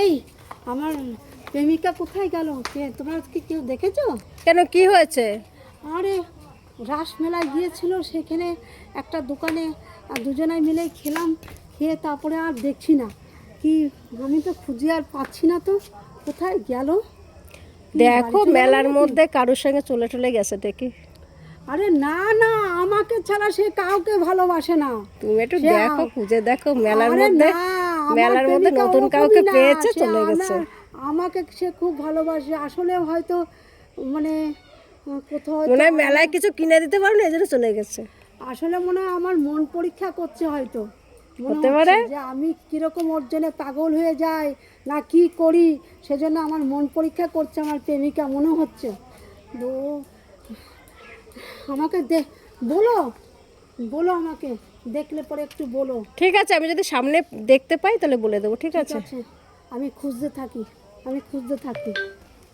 এই আমার প্রেমিকা কোথায় গেল? তোমরা কি কেউ দেখেছো? কেন, কি হয়েছে? আরে রাসমেলায় গিয়েছিল, সেখানে একটা দোকানে দুজনাই মিলে খেলাম, খেয়ে তারপরে আর দেখছি না। কি আমি তো খুঁজে আর পাচ্ছি না, তো কোথায় গেল? দেখো মেলার মধ্যে কারোর সঙ্গে চলে গেছে দেখি। আরে না না, আমাকে ছাড়া সে কাউকে ভালোবাসে না। তুমি একটু সে দেখো, খুঁজে দেখো মেলার আরে মধ্যে। না, আমার মেলার মধ্যে প্রেমিকা নতুন ওরকমই কাউকে না। পেয়েছে, সে চলে গেছে। আমাকে সে খুব ভালোবাসে আসলে, হয়তো মানে কোথাও মনে হয় মেলায় কিছু কিনে দিতে পারো না, এই জন্য চলে গেছে। আসলে মনে হয় আমার মন পরীক্ষা করছে, হয়তো মনে হতে হচ্ছে পারে। যে আমি কিরকম ওর জন্য পাগল হয়ে যাই না কি করি, সেজন্য আমার মন পরীক্ষা করছে আমার প্রেমিকা মনে হচ্ছে। তো আমাকে বলো বলো, আমাকে দেখলে পরে একটু বলো। ঠিক আছে, আমি যদি সামনে দেখতে পাই তাহলে বলে দেবো। ঠিক ঠিক আছে। আছে, আমি খুঁজতে থাকি।